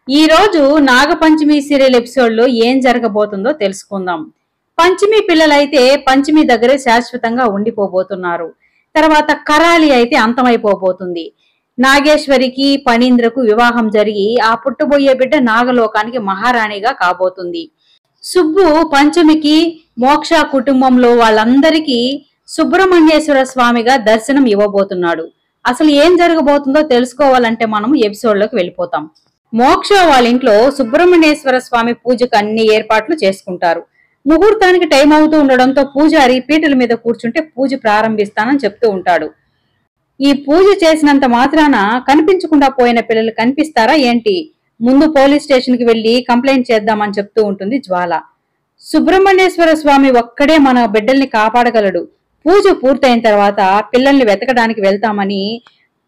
ఈ రోజు Nag Panchami serial episode లో ఏం జరగబోతుందో తెలుసుకుందాం. పంచమి పిల్లలైతే పంచమి దగ్గరే శాశ్వతంగా ఉండిపోబోతున్నారు. తర్వాత కరాళి అయితే అంతమైపోబోతుంది. నాగేశ్వరికి పణీంద్రకు వివాహం జరిగి ఆ పుట్టబోయే బిడ్డ నాగలోకానికి మహారాణిగా కాబోతుంది. సుబ్బు పంచమికి మోక్ష కుటుంబంలో వాళ్ళందరికీ సుబ్రహ్మణ్యేశ్వర స్వామిగా దర్శనం ఇవ్వబోతున్నాడు. అసలు ఏం జరగబోతుందో తెలుసుకోవాలంటే మనం ఎపిసోడ్ లోకి వెళ్ళిపోతాం. మోక్ష వాళ్ళ ఇంట్లో సుబ్రహ్మణ్యేశ్వర స్వామి పూజకు అన్ని ఏర్పాట్లు చేసుకుంటారు. ముహూర్తానికి టైం అవుతూ ఉండడంతో పూజారి పీటల మీద కూర్చుంటే పూజ ప్రారంభిస్తానని చెప్తూ ఉంటాడు. ఈ పూజ చేసినంత మాత్రాన కనిపించకుండా పోయిన పిల్లలు కనిపిస్తారా ఏంటి? ముందు పోలీస్ స్టేషన్ కి వెళ్లి కంప్లైంట్ చేద్దామని చెప్తూ ఉంటుంది జ్వాల. సుబ్రహ్మణ్యేశ్వర స్వామి ఒక్కడే మన బిడ్డల్ని కాపాడగలడు. పూజ పూర్తయిన తర్వాత పిల్లల్ని వెతకడానికి వెళ్తామని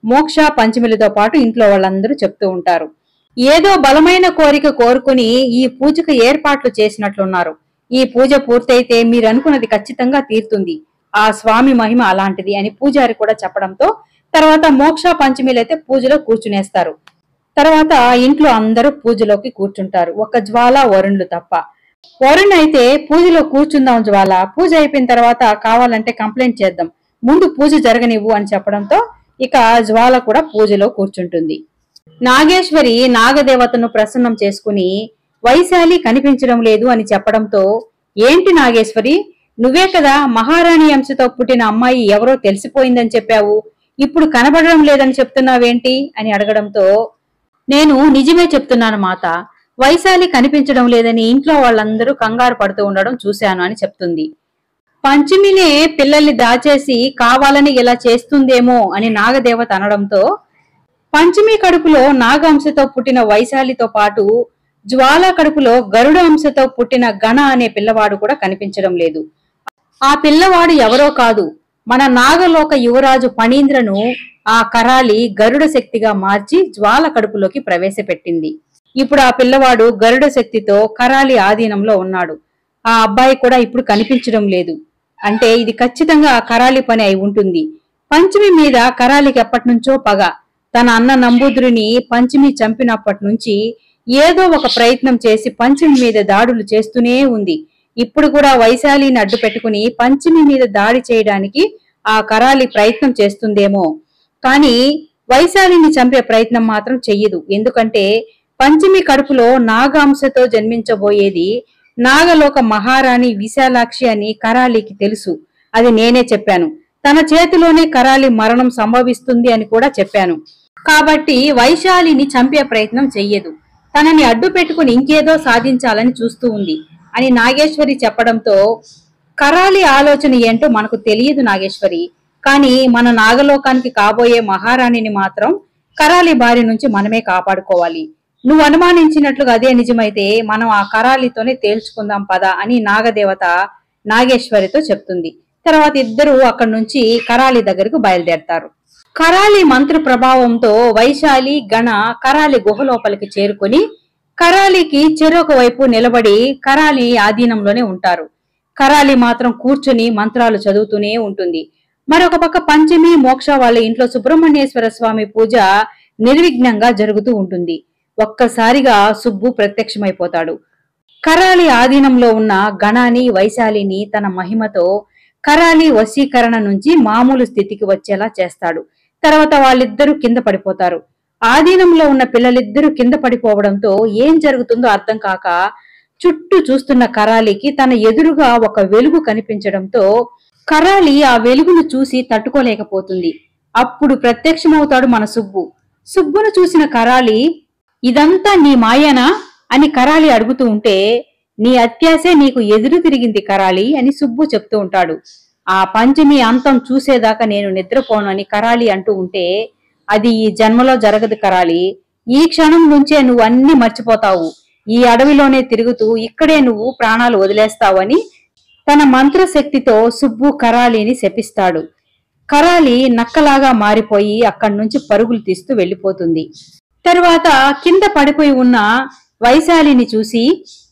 మోక్ష పంచమిలతో పాటు ఇంట్లో వాళ్ళందరూ చెప్తూ ఉంటారు. ఏదో బలమైన కోరిక కోరుకుని ఈ పూజకు ఏర్పాట్లు చేసినట్లున్నారు. ఈ పూజ పూర్తయితే మీరు అనుకున్నది ఖచ్చితంగా తీరుతుంది. ఆ స్వామి మహిమ అలాంటిది అని పూజారి కూడా చెప్పడంతో తర్వాత మోక్ష పంచమిలైతే పూజలో కూర్చునేస్తారు. తర్వాత ఇంట్లో అందరూ పూజలోకి కూర్చుంటారు. ఒక్క జ్వాల వరుణ్లు తప్ప. వరుణ్ అయితే పూజలో కూర్చుందాం జ్వాల, పూజ అయిపోయిన తర్వాత కావాలంటే కంప్లైంట్ చేద్దాం, ముందు పూజ జరగనివ్వు అని చెప్పడంతో ఇక జ్వాల కూడా పూజలో కూర్చుంటుంది. నాగేశ్వరి నాగదేవతను ప్రసన్నం చేసుకుని వైశాలి కనిపించడం లేదు అని చెప్పడంతో, ఏంటి నాగేశ్వరి, నువ్వే కదా మహారాణి అంశతో పుట్టిన అమ్మాయి ఎవరో తెలిసిపోయిందని చెప్పావు, ఇప్పుడు కనబడడం లేదని చెప్తున్నావేంటి అని అడగడంతో, నేను నిజమే చెప్తున్నాను మాత, వైశాలి కనిపించడం లేదని ఇంట్లో వాళ్ళందరూ కంగారు పడుతూ ఉండడం చూశాను అని చెప్తుంది. పంచమినే పిల్లల్ని దాచేసి కావాలని ఇలా చేస్తుందేమో అని నాగదేవత అనడంతో, పంచమి కడుపులో నాగ అంశతో పుట్టిన వైశాలితో పాటు జ్వాల కడుపులో గరుడ అంశతో పుట్టిన గణ అనే పిల్లవాడు కూడా కనిపించడం లేదు. ఆ పిల్లవాడు ఎవరో కాదు, మన నాగలోక యువరాజు పణీంద్రను ఆ కరాలి గరుడ శక్తిగా మార్చి జ్వాల కడుపులోకి ప్రవేశపెట్టింది. ఇప్పుడు ఆ పిల్లవాడు గరుడ శక్తితో కరాలి ఆధీనంలో ఉన్నాడు. ఆ అబ్బాయి కూడా ఇప్పుడు కనిపించడం లేదు. అంటే ఇది ఖచ్చితంగా ఆ కరాలి పని అయి ఉంటుంది. పంచమి మీద కరాలికి ఎప్పటినుంచో పగ. తన అన్న నంబూద్రుని పంచమి చంపినప్పటి నుంచి ఏదో ఒక ప్రయత్నం చేసి పంచమి మీద దాడులు చేస్తూనే ఉంది. ఇప్పుడు కూడా వైశాలిని అడ్డు పెట్టుకుని పంచమి మీద దాడి చేయడానికి ఆ కరాలి ప్రయత్నం చేస్తుందేమో, కానీ వైశాలిని చంపే ప్రయత్నం మాత్రం చెయ్యదు. ఎందుకంటే పంచమి కడుపులో నాగాంశతో జన్మించబోయేది నాగలోక మహారాణి విశాలాక్షి అని కరాలికి తెలుసు. అది నేనే చెప్పాను. తన చేతిలోనే కరాలి మరణం సంభవిస్తుంది అని కూడా చెప్పాను. కాబట్టి వైశాలిని చంపే ప్రయత్నం చెయ్యదు. తనని అడ్డు పెట్టుకుని ఇంకేదో సాధించాలని చూస్తూ ఉంది అని నాగేశ్వరి చెప్పడంతో, కరాలి ఆలోచన ఏంటో మనకు తెలియదు నాగేశ్వరి, కానీ మన నాగలోకానికి కాబోయే మహారాణిని మాత్రం కరాలి బారి నుంచి మనమే కాపాడుకోవాలి. నువ్వు అనుమానించినట్లుగా అదే నిజమైతే మనం ఆ కరాలితోనే తేల్చుకుందాం పదా అని నాగదేవత నాగేశ్వరితో చెప్తుంది. తర్వాత ఇద్దరు అక్కడి నుంచి కరాలి దగ్గరకు బయలుదేరతారు. కరాలి మంత్ర ప్రభావంతో వైశాలి గణ కరాలి గుహ లోపలికి చేరుకుని కరాలికి చెరొక వైపు నిలబడి కరాలి ఆధీనంలోనే ఉంటారు. కరాలి మాత్రం కూర్చుని మంత్రాలు చదువుతూనే ఉంటుంది. మరొక పక్క పంచమి మోక్ష వాళ్ళ ఇంట్లో సుబ్రహ్మణ్యేశ్వర స్వామి పూజ నిర్విఘ్నంగా జరుగుతూ ఉంటుంది. ఒక్కసారిగా సుబ్బు ప్రత్యక్షమైపోతాడు. కరాలి ఆధీనంలో ఉన్న గణాని వైశాలిని తన మహిమతో కరాలి వశీకరణ నుంచి మామూలు స్థితికి వచ్చేలా చేస్తాడు. తర్వాత వాళ్ళిద్దరూ కింద పడిపోతారు. ఆధీనంలో ఉన్న పిల్లలిద్దరూ కింద పడిపోవడంతో ఏం జరుగుతుందో అర్థం కాక చుట్టూ చూస్తున్న కరాలికి తన ఎదురుగా ఒక వెలుగు కనిపించడంతో కరాలి ఆ వెలుగును చూసి తట్టుకోలేకపోతుంది. అప్పుడు ప్రత్యక్షమవుతాడు మన సుబ్బు. సుబ్బును చూసిన కరాలి, ఇదంతా నీ మాయనా అని కరాలి అడుగుతూ ఉంటే, నీ అత్యాసే నీకు ఎదురు తిరిగింది కరాలి అని సుబ్బు చెప్తూ ఉంటాడు. ఆ పంచమి అంతం చూసేదాకా నేను నిద్రపోను అని కరాలి అంటూ ఉంటే, అది ఈ జన్మలో జరగదు కరాలి, ఈ క్షణం నుంచే నువ్వు అన్ని మర్చిపోతావు, ఈ అడవిలోనే తిరుగుతూ ఇక్కడే నువ్వు ప్రాణాలు వదిలేస్తావు అని తన మంత్రశక్తితో సుబ్బు కరాలిని శపిస్తాడు. కరాలి నక్కలాగా మారిపోయి అక్కడి నుంచి పరుగులు తీస్తూ వెళ్లిపోతుంది. తర్వాత కింద పడిపోయి ఉన్న వైశాలిని చూసి,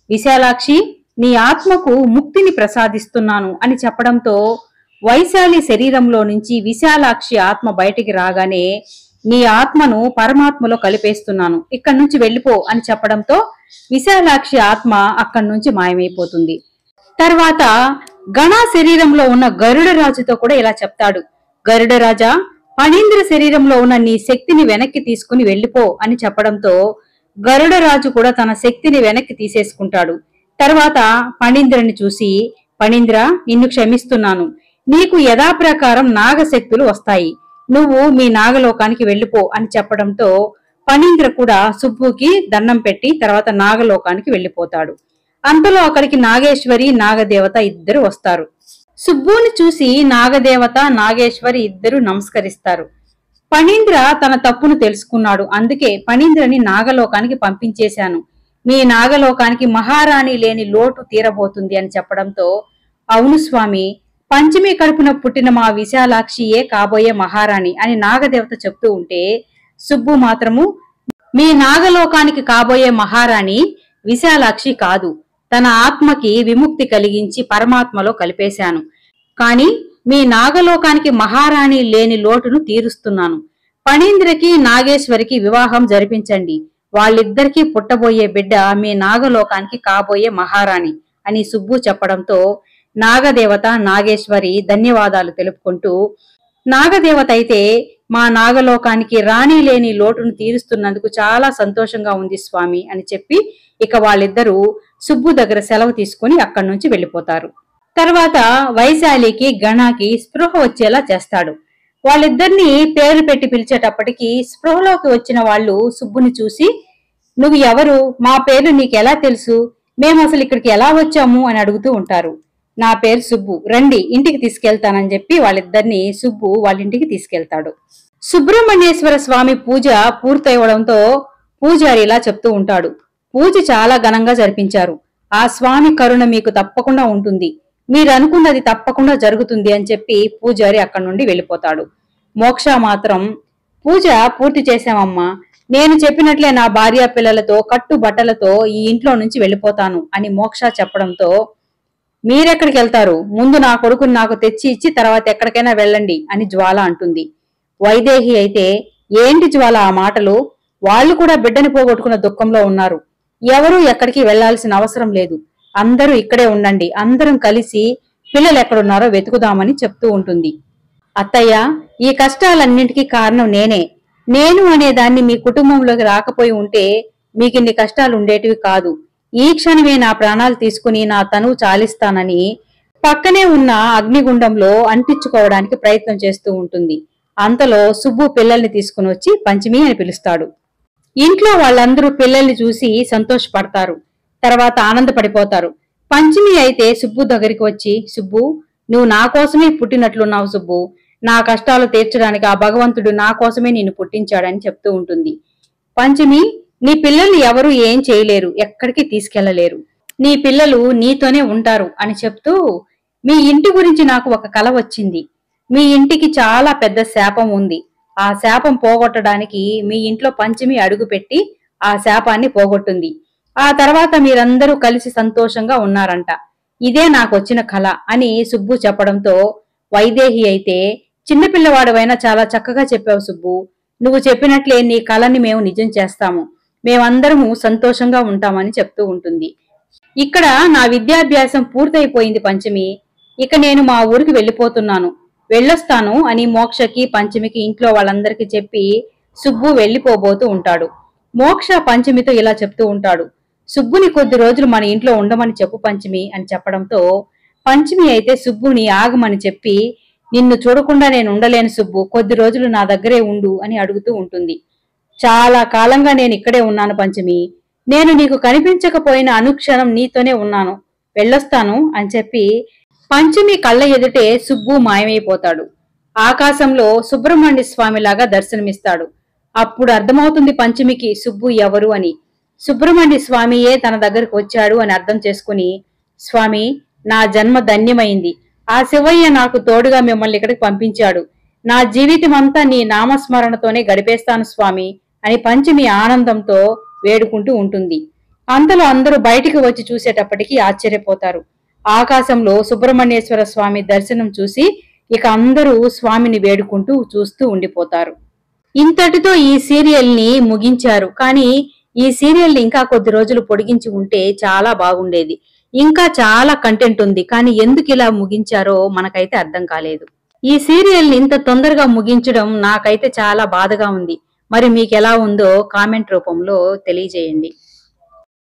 విశాలాక్షి, నీ ఆత్మకు ముక్తిని ప్రసాదిస్తున్నాను అని చెప్పడంతో వైశాలి శరీరంలో నుంచి విశాలాక్షి ఆత్మ బయటికి రాగానే నీ ఆత్మను పరమాత్మలో కలిపేస్తున్నాను, ఇక్కడి నుంచి వెళ్ళిపో అని చెప్పడంతో విశాలాక్షి ఆత్మ అక్కడి నుంచి మాయమైపోతుంది. తర్వాత గణ శరీరంలో ఉన్న గరుడరాజుతో కూడా ఇలా చెప్తాడు. గరుడరాజా, ఫణీంద్ర శరీరంలో ఉన్న నీ శక్తిని వెనక్కి తీసుకుని వెళ్ళిపో అని చెప్పడంతో గరుడరాజు కూడా తన శక్తిని వెనక్కి తీసేసుకుంటాడు. తర్వాత ఫణీంద్రని చూసి, ఫణీంద్ర, నిన్ను క్షమిస్తున్నాను, నీకు యథాప్రకారం నాగశక్తులు వస్తాయి, నువ్వు మీ నాగలోకానికి వెళ్ళిపో అని చెప్పడంతో ఫణీంద్ర కూడా సుబ్బుకి దండం పెట్టి తర్వాత నాగలోకానికి వెళ్ళిపోతాడు. అంతలో అక్కడికి నాగేశ్వరి నాగదేవత ఇద్దరు వస్తారు. సుబ్బుని చూసి నాగదేవత నాగేశ్వరి ఇద్దరు నమస్కరిస్తారు. ఫణీంద్ర తన తప్పును తెలుసుకున్నాడు, అందుకే ఫణీంద్రని నాగలోకానికి పంపించేశాను, మీ నాగలోకానికి మహారాణి లేని లోటు తీరబోతుంది అని చెప్పడంతో అవును స్వామి, పంచమి కడుపున పుట్టిన మా విశాలాక్షియే కాబోయే మహారాణి అని నాగదేవత చెప్తూ ఉంటే సుబ్బు మాత్రము మీ నాగలోకానికి కాబోయే మహారాణి విశాలాక్షి కాదు, తన ఆత్మకి విముక్తి కలిగించి పరమాత్మలో కలిపేశాను, కాని మీ నాగలోకానికి మహారాణి లేని లోటును తీరుస్తున్నాను, ఫణీంద్రకి నాగేశ్వరికి వివాహం జరిపించండి, వాళ్ళిద్దరికీ పుట్టబోయే బిడ్డ మీ నాగలోకానికి కాబోయే మహారాణి అని సుబ్బు చెప్పడంతో నాగదేవత నాగేశ్వరి ధన్యవాదాలు తెలుపుకుంటూ, నాగదేవత అయితే మా నాగలోకానికి రాణి లేని లోటును తీరుస్తున్నందుకు చాలా సంతోషంగా ఉంది స్వామి అని చెప్పి ఇక వాళ్ళిద్దరూ సుబ్బు దగ్గర సెలవు తీసుకుని అక్కడి నుంచి వెళ్ళిపోతారు. తర్వాత వైశాలికి గణకి స్పృహ వచ్చేలా చేస్తాడు. వాళ్ళిద్దరిని పేరు పెట్టి పిలిచేటప్పటికి స్పృహలోకి వచ్చిన వాళ్ళు సుబ్బుని చూసి, నువ్వు ఎవరు, మా పేరు నీకెలా తెలుసు, మేము అసలు ఇక్కడికి ఎలా వచ్చాము అని అడుగుతూ ఉంటారు. నా పేరు సుబ్బు, రండి ఇంటికి తీసుకెళ్తానని చెప్పి వాళ్ళిద్దరిని సుబ్బు వాళ్ళ ఇంటికి తీసుకెళ్తాడు. సుబ్రహ్మణ్యేశ్వర స్వామి పూజ పూర్తయివడంతో పూజారి ఇలా చెప్తూ ఉంటాడు, పూజ చాలా ఘనంగా జరిపించారు, ఆ స్వామి కరుణ మీకు తప్పకుండా ఉంటుంది, మీరు అనుకున్నది తప్పకుండా జరుగుతుంది అని చెప్పి పూజారి అక్కడి నుండి వెళ్ళిపోతాడు. మోక్ష మాత్రం, పూజ పూర్తి చేశామమ్మా, నేను చెప్పినట్లే నా భార్య పిల్లలతో కట్టు బట్టలతో ఈ ఇంట్లో నుంచి వెళ్ళిపోతాను అని మోక్ష చెప్పడంతో మీరెక్కడికి వెళ్తారు, ముందు నా కొడుకుని నాకు తెచ్చి ఇచ్చి తర్వాత ఎక్కడికైనా వెళ్ళండి అని జ్వాల అంటుంది. వైదేహి అయితే, ఏంటి జ్వాల ఆ మాటలు, వాళ్ళు కూడా బిడ్డని పోగొట్టుకున్న దుఃఖంలో ఉన్నారు, ఎవరూ ఎక్కడికి వెళ్లాల్సిన అవసరం లేదు, అందరూ ఇక్కడే ఉండండి, అందరం కలిసి పిల్లలు ఎక్కడున్నారో వెతుకుదామని చెప్తూ ఉంటుంది. అత్తయ్య, ఈ కష్టాలన్నింటికీ కారణం నేనే, నేను అనేదాన్ని మీ కుటుంబంలోకి రాకపోయి ఉంటే మీకిన్ని కష్టాలు ఉండేటివి కాదు, ఈ క్షణమే నా ప్రాణాలు తీసుకుని నా తనువు చాలిస్తానని పక్కనే ఉన్న అగ్నిగుండంలో అంటించుకోవడానికి ప్రయత్నం చేస్తూ ఉంటుంది. అంతలో సుబ్బు పిల్లల్ని తీసుకుని వచ్చి పంచమి అని పిలుస్తాడు. ఇంట్లో వాళ్ళందరూ పిల్లల్ని చూసి సంతోషపడతారు, తర్వాత ఆనందపడిపోతారు. పంచమి అయితే సుబ్బు దగ్గరికి వచ్చి, సుబ్బు, నువ్వు నా కోసమే పుట్టినట్లున్నావు సుబ్బు, నా కష్టాలు తీర్చడానికి ఆ భగవంతుడు నా కోసమే నిన్ను పుట్టించాడని చెప్తూ ఉంటుంది. పంచమి, నీ పిల్లల్ని ఎవరు ఏం చేయలేరు, ఎక్కడికి తీసుకెళ్లలేరు, నీ పిల్లలు నీతోనే ఉంటారు అని చెప్తూ, మీ ఇంటి గురించి నాకు ఒక కల వచ్చింది, మీ ఇంటికి చాలా పెద్ద శాపం ఉంది, ఆ శాపం పోగొట్టడానికి మీ ఇంట్లో పంచమి అడుగుపెట్టి ఆ శాపాన్ని పోగొట్టింది, ఆ తర్వాత మీరందరూ కలిసి సంతోషంగా ఉన్నారంట, ఇదే నాకొచ్చిన కల అని సుబ్బు చెప్పడంతో వైదేహి అయితే, చిన్నపిల్లవాడువైనా చాలా చక్కగా చెప్పావు సుబ్బు, నువ్వు చెప్పినట్లే నీ కలని మేము నిజం చేస్తాము, మేమందరము సంతోషంగా ఉంటామని చెప్తూ ఉంటుంది. ఇక్కడ నా విద్యాభ్యాసం పూర్తయిపోయింది పంచమి, ఇక నేను మా ఊరికి వెళ్ళిపోతున్నాను, వెళ్ళొస్తాను అని మోక్షకి పంచమికి ఇంట్లో వాళ్ళందరికీ చెప్పి సుబ్బు వెళ్ళిపోబోతూ ఉంటాడు. మోక్ష పంచమితో ఇలా చెప్తూ ఉంటాడు, సుబ్బుని కొద్ది రోజులు మన ఇంట్లో ఉండమని చెప్పు పంచమి అని చెప్పడంతో పంచమి అయితే సుబ్బుని ఆగమని చెప్పి, నిన్ను చూడకుండా నేను ఉండలేను సుబ్బు, కొద్ది రోజులు నా దగ్గరే ఉండు అని అడుగుతూ ఉంటుంది. చాలా కాలంగా నేను ఇక్కడే ఉన్నాను పంచమి, నేను నీకు కనిపించకపోయిన అనుక్షణం నీతోనే ఉన్నాను, వెళ్ళొస్తాను అని చెప్పి పంచమి కళ్ళ ఎదుటే సుబ్బు మాయమైపోతాడు. ఆకాశంలో సుబ్రహ్మణ్య స్వామిలాగా దర్శనమిస్తాడు. అప్పుడు అర్థమవుతుంది పంచమికి సుబ్బు ఎవరు అని. సుబ్రహ్మణ్య స్వామియే తన దగ్గరకు వచ్చాడు అని అర్థం చేసుకుని, స్వామి, నా జన్మ ధన్యమైంది, ఆ శివయ్య నాకు తోడుగా మిమ్మల్ని ఇక్కడికి పంపించాడు, నా జీవితమంతా నీ నామస్మరణతోనే గడిపేస్తాను స్వామి అని పంచమి ఆనందంతో వేడుకుంటూ ఉంటుంది. అంతలో అందరూ బయటికి వచ్చి చూసేటప్పటికీ ఆశ్చర్యపోతారు. ఆకాశంలో సుబ్రహ్మణ్యేశ్వర స్వామి దర్శనం చూసి ఇక అందరూ స్వామిని వేడుకుంటూ చూస్తూ ఉండిపోతారు. ఇంతటితో ఈ సీరియల్ ని ముగించారు. కానీ ఈ సీరియల్ ని ఇంకా కొద్ది రోజులు పొడిగించి ఉంటే చాలా బాగుండేది. ఇంకా చాలా కంటెంట్ ఉంది. కానీ ఎందుకు ఇలా ముగించారో మనకైతే అర్థం కాలేదు. ఈ సీరియల్ ని ఇంత తొందరగా ముగించడం నాకైతే చాలా బాధగా ఉంది. మరి మీకెలా ఉందో కామెంట్ రూపంలో తెలియజేయండి.